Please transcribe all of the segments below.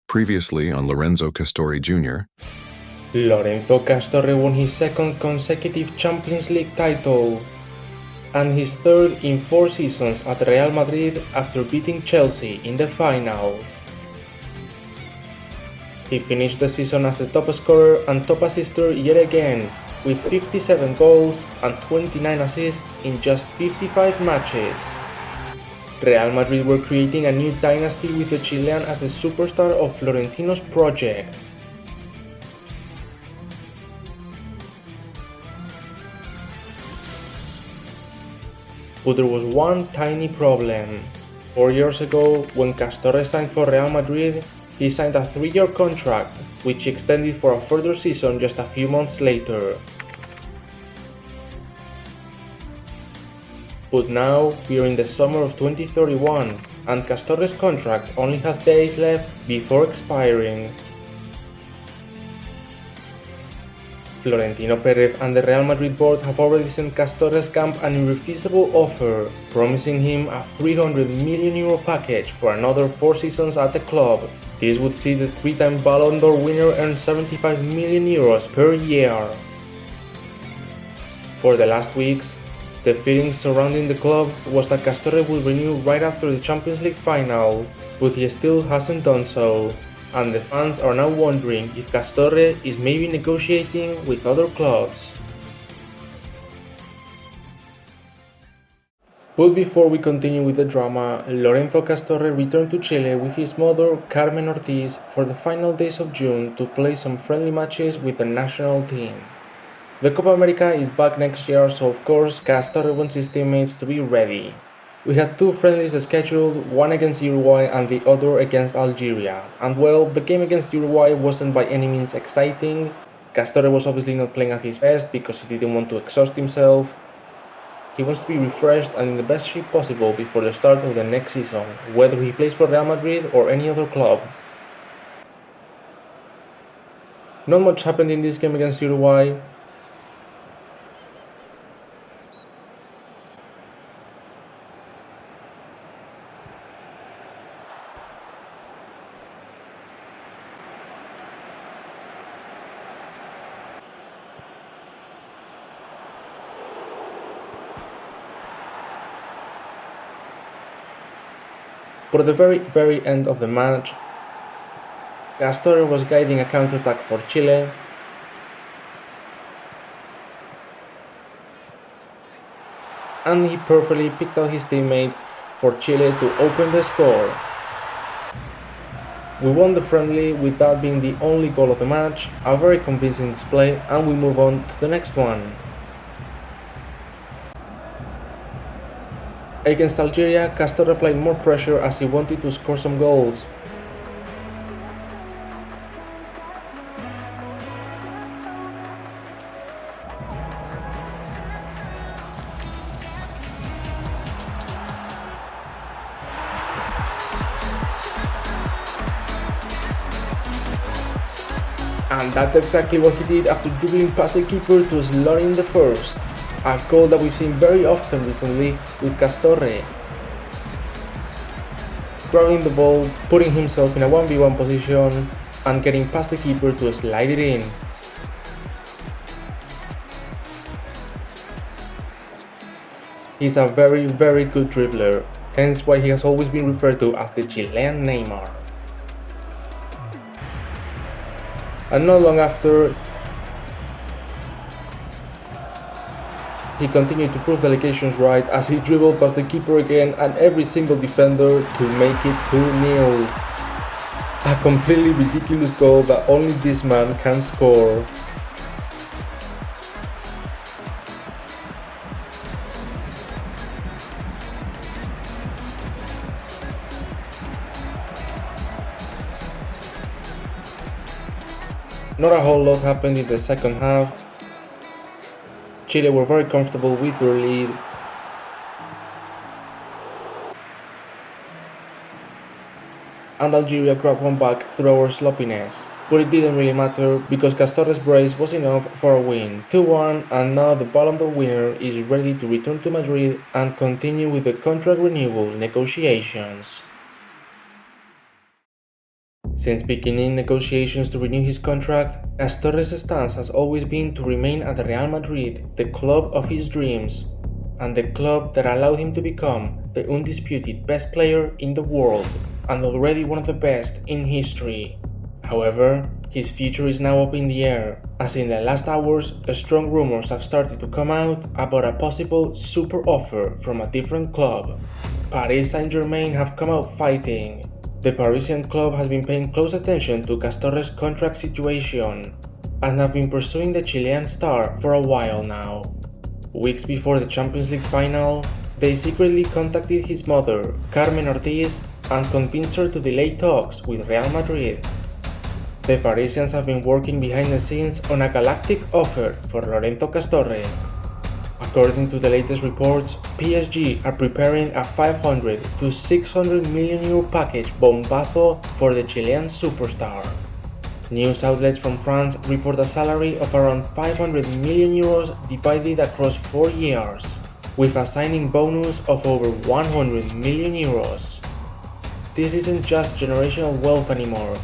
Previously on Lorenzo Castorre Jr. Lorenzo Castorre won his second consecutive Champions League title and his third in 4 seasons at Real Madrid after beating Chelsea in the final. He finished the season as the top scorer and top assister yet again, with 57 goals and 29 assists in just 55 matches. Real Madrid were creating a new dynasty with the Chilean as the superstar of Florentino's project. But there was one tiny problem. 4 years ago, when Castorre signed for Real Madrid, he signed a 3-year contract, which extended for a further season just a few months later. But now, we are in the summer of 2031, and Castorre's contract only has days left before expiring. Florentino Perez and the Real Madrid board have already sent Castorre's camp an irrefusable offer, promising him a €300 million package for another 4 seasons at the club. This would see the 3-time Ballon d'Or winner earn €75 million per year. For the last weeks, the feelings surrounding the club was that Castorre would renew right after the Champions League final, but he still hasn't done so, and the fans are now wondering if Castorre is maybe negotiating with other clubs. But before we continue with the drama, Lorenzo Castorre returned to Chile with his mother Carmen Ortiz for the final days of June to play some friendly matches with the national team. The Copa America is back next year, so of course Castorre wants his teammates to be ready. We had 2 friendlies scheduled, one against Uruguay and the other against Algeria, and well, the game against Uruguay wasn't by any means exciting. Castorre was obviously not playing at his best because he didn't want to exhaust himself. He wants to be refreshed and in the best shape possible before the start of the next season, whether he plays for Real Madrid or any other club. Not much happened in this game against Uruguay. But at the very end of the match, Castorre was guiding a counterattack for Chile, and he perfectly picked out his teammate for Chile to open the score. We won the friendly with that being the only goal of the match, a very convincing display, and we move on to the next one. Against Algeria, Castorre applied more pressure as he wanted to score some goals. And that's exactly what he did after dribbling past the keeper to slot in the first. A goal that we've seen very often recently with Castorre. Grabbing the ball, putting himself in a 1v1 position, and getting past the keeper to slide it in. He's a very good dribbler, hence why he has always been referred to as the Chilean Neymar. And not long after, he continued to prove the allegations right as he dribbled past the keeper again and every single defender to make it 2-0. A completely ridiculous goal that only this man can score. Not a whole lot happened in the second half. Chile were very comfortable with their lead. And Algeria grabbed one back through our sloppiness. But it didn't really matter because Castorre's brace was enough for a win, 2-1, and now the Ballon d'Or winner is ready to return to Madrid and continue with the contract renewal negotiations. Since beginning negotiations to renew his contract, Castorre's stance has always been to remain at Real Madrid, the club of his dreams, and the club that allowed him to become the undisputed best player in the world, and already one of the best in history. However, his future is now up in the air, as in the last hours, strong rumors have started to come out about a possible super offer from a different club. Paris Saint-Germain have come out fighting. The Parisian club has been paying close attention to Castorre's contract situation and have been pursuing the Chilean star for a while now. Weeks before the Champions League final, they secretly contacted his mother, Carmen Ortiz, and convinced her to delay talks with Real Madrid. The Parisians have been working behind the scenes on a galactic offer for Lorenzo Castorre. According to the latest reports, PSG are preparing a 500 to 600 million euro package bombazo for the Chilean superstar. News outlets from France report a salary of around 500 million euros divided across 4 years, with a signing bonus of over 100 million euros. This isn't just generational wealth anymore,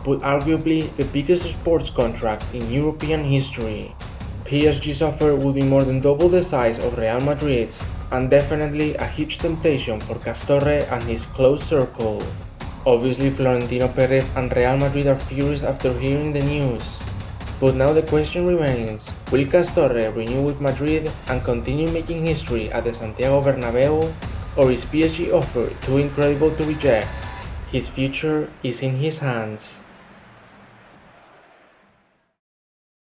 but arguably the biggest sports contract in European history. PSG's offer will be more than double the size of Real Madrid's, and definitely a huge temptation for Castorre and his close circle. Obviously, Florentino Perez and Real Madrid are furious after hearing the news. But now the question remains, will Castorre renew with Madrid and continue making history at the Santiago Bernabeu, or is PSG offer too incredible to reject? His future is in his hands.